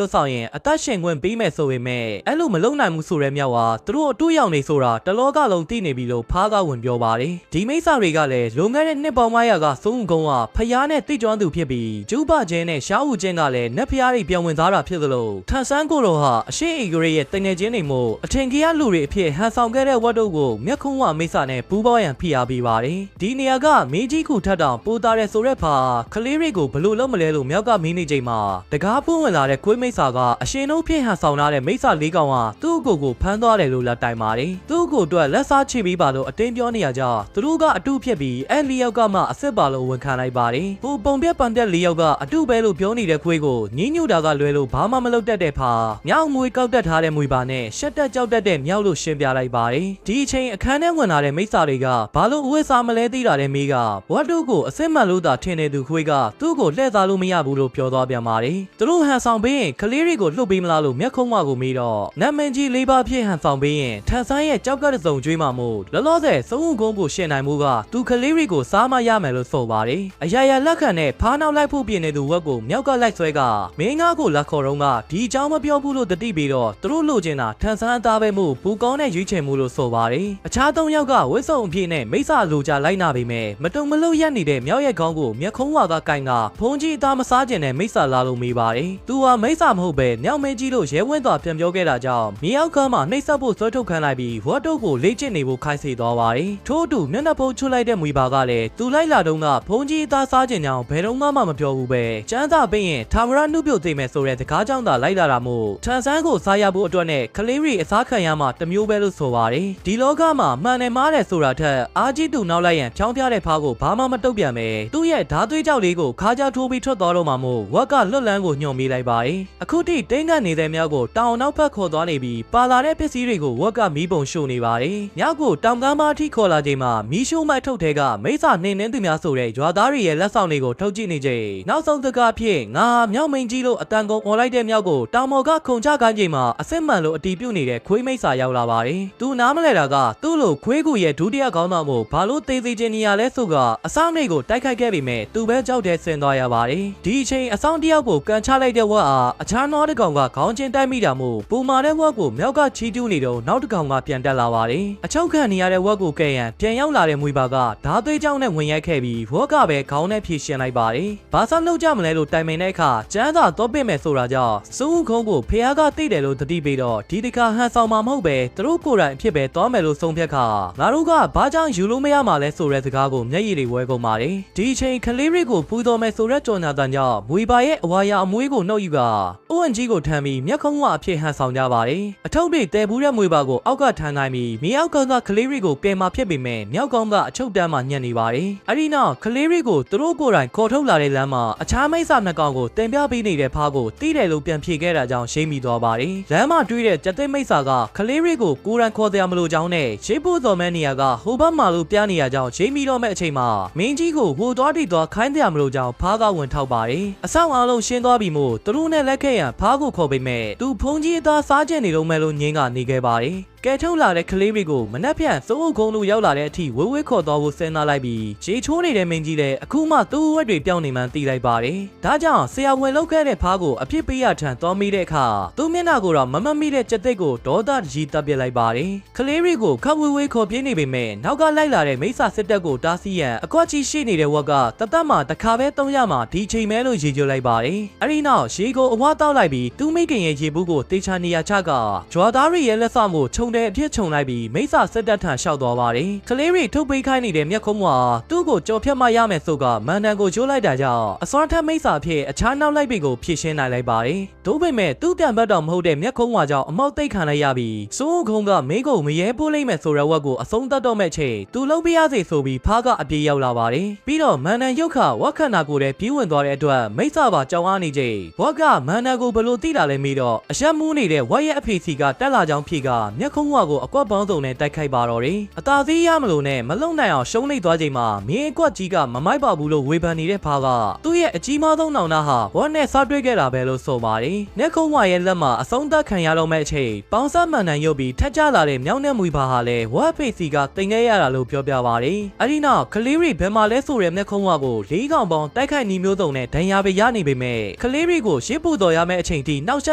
ုတ်ဆောင်ရင်အသက်ရှင်ခွင့်ပေးမယ်ဆိုပေမဲ့အဲ့လိုမလုံနိုင်ဘူးဆိုတဲ့မြောက်ဟာသူတို့အတူရောက်နေဆိုတာတလောကလုံးသိနေပြီလို့ဖားကဝင်ပြောပါတယ်ဒီမိစ္ဆာတွေကလည်းလွန်ခဲ့တဲ့နှစ်ပေါင်းများရာကစိုးဦးကုန်းကဖျားနဲ့တိကျွမ်းသူဖြစ်ပြီးကျူးပချင်းနဲ့ရှားဦးချင်းကလည်းနတ်ဖျားတွေပြောင်းဝင်သားတာဖြစ်သလိုထန်ဆန်းကိုတော်ဟာအရှိအေဂရရဲ့တင်ငယ်ချင်းတွေမို့အထင်ကြီးလူတွေအဖြစ်ဟန်ဆောင်ခဲ့တဲ့ဝတ်တို့ကိုမျက်ခုံးဝမိစ္ဆာနဲ့ပူးပေါင်းရန်ဖိအားပေးပါတယ်ဒီနေရာကမင်းကြီးခုထပ်တောင်ပိုသားတဲ့ဆိုရက်ဖာကလေးတွေကိုဘလို့လုံးမလဲလို့မြောက်ကမင်းနေချိန်မှာတကားပွင့်ဝင်လာတဲ့ခွေးမိစ္ဆာကအရှင်တို့ဖြစ်ဟန်ဆောင်ထားတဲ့မိစ္ဆာ၄ကောင်ဟာသူ့ကိုဖမ်းသွားတယ်လို့လက်တိုင်ပါတယ်သူ့ကိုအတွက်လက်စားချပြီးပါလို့အတင်းပြောနေရကြသူတို့ကအတူဖြစ်ပြီးအဲ့၄ယောက်ကမှအစ်စ်ပါလို့ဝန်ခံလိုက်ပါတယ်ဟိုပုံပြက်ပန်တဲ့၄ယောက်ကအတူပဲလို့ပြောနေတဲ့ခွေးကိုညင်းညူတာကလွဲလို့ဘာမှမလုပ်တတ်တဲ့ဖာမြောက်မွေးကောက်တက်ထားတဲ့မွေပါနဲ့ရှက်တက်ကြောက်တက်တဲ့မြောက်လို့ရှင်းပြလိုက်ပါတယ်ဒီအချိန်အခန်းထဲဝင်လာတဲ့မိစ္ဆာတွေကဘာလို့အဝတ်စားမလဲသိတာတဲ့မိကဝတ်တို့ကိုအစ်စ်မှန်လို့သာထင်နေသူခွေးကသူ့ကိုလှည့်စားလို့မရဘူးလို့ပြောသွားပြန်ပါတယ်သူတို့ဟန်ဆောင်ပေးရင်ကလေးတွေကိုလှုပ်ပေးမလားလို့မျက်ခုံးဝကိုမေးတော့နတ်မင်းကြီး၄ပါးဖြစ်ဟန်ဆောင်ပေးရင်ထန်ဆန်းရဲ့ကြောက်ကတစုံကျွေးမှမို့လောလောဆယ်စုံဦးကုန်းကိုရှင်းနိုင်မှုကသူကလေးတွေကိုစားမရမယ်လို့ဆိုပါတယ်အရာရာလက်ခံနဲ့ဖားနောက်လိုက်ဖို့ပြင်နေသူဝက်ကိုမြောက်ကလိုက်ဆွဲကမင်းငါကိုလက်ခေါ်တော့ကဒီအကြောင်းမပြောဘူးလို့တတိပြီးတော့သူတို့လိုချင်တာထန်ဆန်းအသားပဲမို့ဘူကောင်းနဲ့ရွေးချယ်မှုလို့ဆိုပါတယ်အခြား၃ယောက်ကဝစ်စုံအဖြစ်နဲ့မိစ္ဆာလိုချလိုက်နာပေမဲ့မတုံမလို့ရက်နေတဲ့မြောက်ရဲ့ခေါင်းကိုမျက်ခုံးဝါကကင်ကဖုန်းကြီးအသားမစားကျင်တဲ့မိစ္ဆာလာလို့မေးပါတယ်သူဟာမိစ္ဆာမဟုတ်ပဲမြောက်မင်းကြီးလို့ရဲဝင်းသွားပြန်ပြောခဲ့တာကြောင့်မြေအောက်ကမှနှိပ်စက်ဖို့ဆွဲထုတ်ခံလိုက်ပြီးဝတ်တို့ကိုလေ့ကျင့်နေဖို့ခိုင်းစေသွားပါတယ်ထို့အတူမျက်နှာဖုံးချွတ်လိုက်တဲ့မွေပါကလည်းသူလိုက်လာတော့ကဖုန်းကြီးအသားစားကျင်ကြောင်ဘယ်တော့မှမပြောဘူးပဲကျန်းသာပေးရင်ထာဝရနှုတ်ပြုတ်သိမယ်ဆိုတဲ့စကားကြောင့်သာလိုက်လာတာမို့ထန်ဆန်းကိုစားရဖို့အတွက်နဲ့ကလေးရီအစားခံရမှတမျိုးပဲလို့ဆိုပါတယ်ဒီလောကမှာမှန်တယ်မားတယ်ဆိုတာထက်အာကြီးတူနောက်လိုက်ရန်ဖြောင်းပြတဲ့ဖားကိုဘာမှမတုတ်ပြန်ပဲသူ့ရဲ့ဓာသွေးကြောက်လေးကိုခါးကြောက်ထိုးပြီးထွက်သွားတော့မှမို့ဝက်ကလွတ်လန်းကိုညှုံမိလိုက်ပါတယ်အခုထိတင်းကန်နေတဲ့မြောက်ကိုတောင်နောက်ဖက်ခေါ်သွားနေပြီးပါလာတဲ့ပစ္စည်းတွေကိုဝက်ကမီးပုံရှို့နေပါတယ်မြောက်ကိုတောင်ကမ်းမအထိခေါ်လာချိန်မှာမီးရှို့မိုက်ထုတ်တဲ့ကမိစ္ဆာနှင်းနှင်းသူများဆိုတဲ့ရွာသားတွေရဲ့လက်ဆောင်တွေကိုထုတ်ကြည့်နေချိန်နောက်ဆုံးစကားဖြစ်ငါမြောက်မင်းကြီးလို့အတန်ကုန်អော်လိုက်တဲ့မြောက်ကိုတောင်မော်ကခုံချကိုင်းချိန်မှာအစစ်မှန်လို့အတီးပြုတ်နေတဲ့ခွေးမိစ္ဆာရောက်လာပါတယ်သူနားမလဲတာကသူ့လိုခွေးကူရဲ့ဒုတိယခေါင်းဆောင်ကိုဘာလို့သေးသေးချင်းနေရလဲဆိုကအဆောင်တွေကိုတိုက်ခိုက်ခဲ့ပေမဲ့သူပဲကြောက်တဲ့ဆင်သွားရပါတယ်ဒီအချိန်အဆောင်တယောက်ကိုကန် ကန်ချလိုက်တဲ့ဝက်အားအခြားနောက်တစ်ကောင်ကခေါင်းချင်းတိုက်မိတာမို့ပူမာတဲ့ဝက်ကိုမြောက်ကချီတူးနေတော့နောက်တစ်ကောင်ကပြန်တက်လာပါတယ်အချုပ်ခံနေရတဲ့ဝက်ကိုကဲရန်ပြန်ရောက်လာတဲ့မွေပါကဓာသွေးကြောင့်နဲ့ဝင်ရိုက်ခဲ့ပြီးဝက်ကပဲခေါင်းနဲ့ဖြည့်ရှင်းလိုက်ပါတယ်ဘာသာလောက်ကြမလဲလို့တိုင်ပင်တဲ့အခါကျန်းသာတော့ပင့်မယ်ဆိုတာကြောင့်စူးခုံးကိုဖះကသိတယ်လို့တတိပေးတော့ဒီတခါဟန်ဆောင်မှာမဟုတ်ပဲသူတို့ကိုယ်တိုင်အဖြစ်ပဲသွားမယ်လို့ဆုံးဖြတ်ခါငါတို့ကဘာကြောင့်ယူလို့မရမှာလဲဆိုတဲ့စကားကိုမျက်ရည်တွေဝဲကုန်ပါတယ်ဒီအချိန်ကလေးတွေကိုပူတော်မယ်ဆိုတဲ့ကြော်ညာတန်ကြောင့်မွေပါရဲ့အဝါရအမွေးကိုနှုတ်ယူကအိုအန်ကြီးကိုထမ်းပြီးမျက်ခုံးကအဖြစ်ဟန်ဆောင်ကြပါတယ်အထုပ်တွေတဲဘူးတဲ့မွေပါကိုအောက်ကထမ်းနိုင်ပြီးမြေအောက်ကကလေးတွေကိုကဲမှာဖြစ်ပေမဲ့မြောက်ကောင်းကအချုပ်တန်းမှာညံ့နေပါတယ်အဲ့ဒီနောက်ကလေးတွေကိုသူတို့ကိုယ်တိုင်ခေါ်ထုတ်လာတဲ့လမ်းမှာအခြားမိတ်ဆာနှစ်ကောင်ကိုတင်ပြပေးနေတဲ့ဖားကိုတီးတယ်လို့ပြန်ဖြေခဲ့တာကြောင့်ရှိမိသွားပါတယ်လမ်းမှာတွေ့တဲ့ကြက်သိမ်းမိတ်ဆာကကလေးတွေကိုကိုယ်တိုင်ခေါ်တယ်မလို့ကြောင်းနဲ့ရှေးဖို့တော်မဲနေရာကဟိုဘက်မှာလို့ပြနေရကြောင်းရှိမိတော့မဲ့အချိန်မှာမင်းကြီးကိုဟိုသွားတီသွားခိုင်းတယ်မလို့ကြောင်းဖားကဝင်ထောက်ပါတယ်အဆောင်အားလုံးရှင်းသွားပြီမို့သူတို့နဲ့လက်ခဲ့ရန်ဖားကိုခေါ်ပေးမဲ့သူဖုန်ကြီးအသားစားကျင်နေတော့မဲ့လို့ငင်းကနေခဲ့ပါတယ်ကဲထုတ်လာတဲ့ကလေးတွေကိုမနှက်ဖြန့်စိုးအုပ်ကုန်းလို့ရောက်လာတဲ့အထိဝေးဝေးခေါ်သွားဖို့စဉ်းစားလိုက်ပြီးခြေချိုးနေတဲ့မင်းကြီးလည်းအခုမှသူ့ဝက်တွေပြောင်းနေမှန်းသိလိုက်ပါတယ်။ဒါကြောင့်ဆရာဝန်လောက်ခဲ့တဲ့ဖားကိုအဖြစ်ပေးရထန်သွားမိတဲ့အခါသူ့မျက်နှာကိုတော့မမမိတဲ့ကြက်သိက်ကိုဒေါသတကြီးတပ်ပစ်လိုက်ပါတယ်။ကလေးတွေကိုခပ်ဝေးဝေးခေါ်ပြေးနေပေမဲ့နောက်ကလိုက်လာတဲ့မိစ္ဆာစစ်တပ်ကိုတားဆီးရန်အကွက်ကြီးရှိနေတဲ့ဝက်ကတသက်မှတစ်ခါပဲသုံးရမှဒီချိန်မဲလို့ရေကြိုလိုက်ပါတယ်။အဲဒီနောက်ရေကိုအဝါတောက်လိုက်ပြီးသူ့မိခင်ရဲ့ရေဘူးကိုတေချာနေရချကဂျွာသားရီရဲ့လက်ဆောင်ကိုခြုံတဲ့အဖြစ်ခြုံလိုက်ပြီးမိစ္ဆာစစ်တပ်ထံလျှောက်သွားပါတယ်။ကလေးတွေထုတ်ပေးခိုင်းနေတဲ့မျက်ခုံးကသူ့ကိုကြော်ဖြတ်မှရမယ်ဆိုကမန်တန်ကိုချိုးလိုက်တာကြောင့်အစွမ်းထက်မိစ္ဆာဖြစ်အခြားနောက်လိုက်ပေကိုဖြည့်ရှင်းနိုင်လိုက်ပါတယ်။ဒို့ပေမဲ့သူ့ပြန်ဘက်တော်မဟုတ်တဲ့မျက်ခုံးဝါကြောင့်အမောက်သိပ်ခံလိုက်ရပြီးစိုးခုံကမင်းကိုမရဲပိုးလိုက်မယ်ဆိုတဲ့ဝက်ကိုအဆုံးသတ်တော့မဲ့ချိန်သူလုံးပြရစေဆိုပြီးဖားကအပြေးရောက်လာပါတယ်။ပြီးတော့မန်တန်ရုတ်ခဝက်ခန္ဓာကိုယ်လည်းပြေးဝင်သွားတဲ့အတွက်မိစ္ဆာပါကြောင်အားနေချိန်ဝက်ကမန်တန်ကိုဘလို့တိလာလဲမေးတော့အရက်မူးနေတဲ့ဝက်ရဲ့အဖေစီကတက်လာကြောင်းဖြေကမျက်ခုံးဝါကိုအကွက်ပေါင်းစုံနဲ့တိုက်ခိုက်ပါတော့တယ်။အသာသေးရမလို့နဲ့မလုံနိုင်အောင်ရှုံးနေသွားချိန်မှာမင်းအကွက်ကြီးကမမိုက်ပါဘူးလို့ဝေဖန်နေတဲ့ဖားကသူ့ရဲ့အကြီးမားဆုံးနောင်နာဟာဝက်နဲ့စားတွေ့ခဲ့တာပဲလို့ဆိုပါတယ်။မျက်ခုံးဝါရဲ့လက်မှာအဆုံးသတ်ခံရတော့မဲ့အချိန်ပေါင်းစားမှန်တန်ရုပ်ပြီးထက်ကြလာတဲ့မြောင်းနဲ့မွေပါဟာလည်းဝက်ဖေစီကတင်ခဲ့ရတာလို့ပြောပြပါတယ်။အဲဒီနောက်ကလေးရီဘယ်မှာလဲဆိုတဲ့မျက်ခုံးဝါကိုလေးကောင်ပေါင်းတိုက်ခိုက်နီးမျိုးစုံနဲ့ဒဏ်ရာပဲရနေပေမဲ့ကလေးရီကိုရှစ်ပူတော်ရမယ့်အချိန်ထိနှောက်ယှက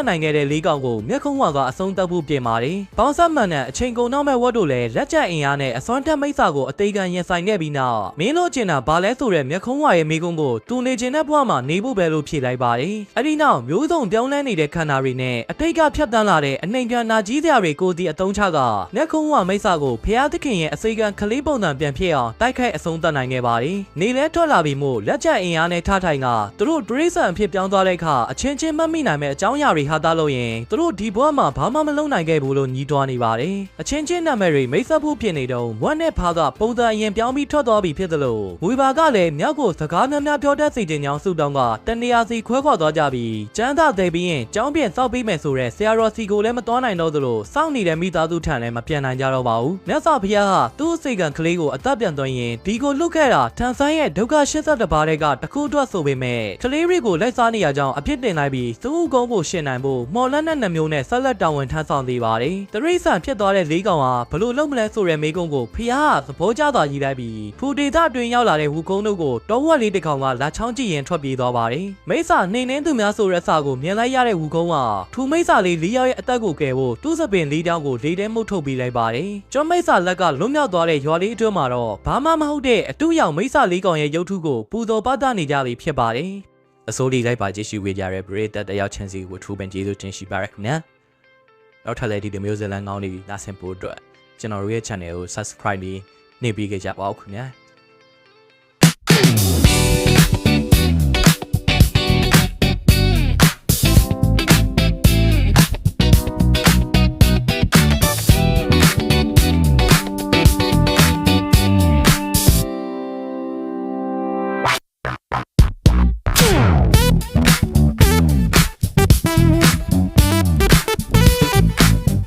်နိုင်ခဲ့တဲ့လေးကောင်ကိုမျက်ခုံးဝါကအဆုံးသတ်ဖို့ပြင်ပါတယ်။ပေါင်းစားမှန်တန်အချိန်ကုန်နောက်မဲ့ဝက်တို့လည်းလက်ချက်အင်အားနဲ့အစွမ်းတက်မိစ္ဆာကိုအသေးခံရင်ဆိုင်ခဲ့ပြီးနောက်မင်းတို့ကျင်တာဘာလဲဆိုတဲ့မျက်ခုံးဝါရဲ့မိကုန်းကိုတူနေခြင်းတဲ့ဘဝမှာနေဖို့ပဲလို့ဖြေလိုက်ပါတယ်။အဲဒီနောက်မျိုးစုံပြောင်းလဲနေတဲ့ခန္ဓာတွေနဲ့အတိတ်ကဖြတ်တန်းလာတဲ့အနှိမ်ခံနာကြီးစရာတွေကိုစီအတုံးချကမျက်ခုံးဝါမိစ္ဆာကိုဖျားသခင်ရဲ့အစိခံကလေးပုံစံပြန်ဖြစ်အောင်တိုက်ခိုက်အဆုံးသတ်နိုင်ခဲ့ပါတယ်။နေလဲထွက်လာပြီးမို့လက်ချက်အင်အားနဲ့ထထိုင်ကသူတို့ဒရိဆန်အဖြစ်ပြောင်းသွားတဲ့အခါအချင်းချင်းမမိနိုင်မဲ့အကြောင်းအရာတွေဟာသားလို့ရင်သူတို့ဒီဘဝမှာဘာမှမလုပ်နိုင်ခဲ့ဘူးလို့ညှိတွားနေပါတယ်။အချင်းချင်းနာမည်တွေမိတ်ဆက်ဖို့ဖြစ်နေတော့ဝက်နဲ့ဖားကပုံစံအရင်ပြောင်းပြီးထွက်သွားပြီဖြစ်သလိုဝေဘာကလည်းမြောက်ကိုစကားများများပြောတတ်စေခြင်းကြောင့်စုတောင်းကတနေရာစီခွဲခွာသွားကြပြီးကျန်းသာသေးပြီးရင်ကျောင်းပြန်စောက်ပြီးမယ်ဆိုတဲ့ဆရာတော်စီကိုလည်းမတော်နိုင်တော့သလိုစောင့်နေတဲ့မိသားစုထံလည်းမပြန်နိုင်ကြတော့ပါဘူးမြတ်စွာဘုရားဟာသူ့အစိတ်ကံကလေးကိုအသက်ပြန်သွင်းရင်ဒီကိုလွတ်ခဲ့တာထန်ဆိုင်ရဲ့ဒုက္ခ82ပါးတဲ့ကတခုအတွက်ဆိုပေမဲ့ကလေးတွေကိုလိုက်စားနေရကြောင်းအဖြစ်တင်လိုက်ပြီးသူ့ကုန်းကိုရှင်းနိုင်ဖို့မော်လန်းတဲ့နှမျိုးနဲ့ဆက်လက်တာဝန်ထမ်းဆောင်သေးပါတယ်တရိษံဖြစ်သွားတဲ့လေးကောင်ဟာဘလို့လုံးမလဲဆိုတဲ့မိကုန်းကိုဖျားသဘောကျသွားကြီးလိုက်ပြီးဖူဒေသအတွင်းရောက်လာတဲ့ဝူကုန်းတို့ကိုတောဝက်လေးတစ်ကောင်ကလာချောင်းကြည့်ရင်ထွက်ပြေးသွားပါတယ်မိစ္ဆာနှိမ်နှင်းသူများဆိုတဲ့အစာကိုမြင်လိုက်ရတဲ့ဝူကုန်းကထူမိစ္ဆာလေး၄ယောက်ရဲ့အသက်ကိုကယ်ဖို့သူ့စပင်၄တောင်းကို၄တဲမှုတ်ထုတ်ပေးလိုက်ပါတယ်ကျော်မိစ္ဆာလက်ကလွတ်မြောက်သွားတဲ့ရွာလေးအတွင်းမှာတော့ဘာမှမဟုတ်တဲ့အတူရောက်မိစ္ဆာ၄ကောင်ရဲ့ရုပ်ထုကိုပူဇော်ပသနေကြပြီဖြစ်ပါတယ်အစိုးရလိုက်ပါကြည့်ရှုပေးကြတဲ့ပရိသတ်တယောက်ချင်းစီကိုထူပင်ကျေးဇူးတင်ရှိပါရခင်ဗျာနောက်ထပ်လည်းဒီမျိုးဇလန်ကောင်းနေပြီနားဆင်ဖို့အတွက်ကျွန်တော်တို့ရဲ့ channel ကို subscribe နေပေးကြပါဦးခင်ဗျာ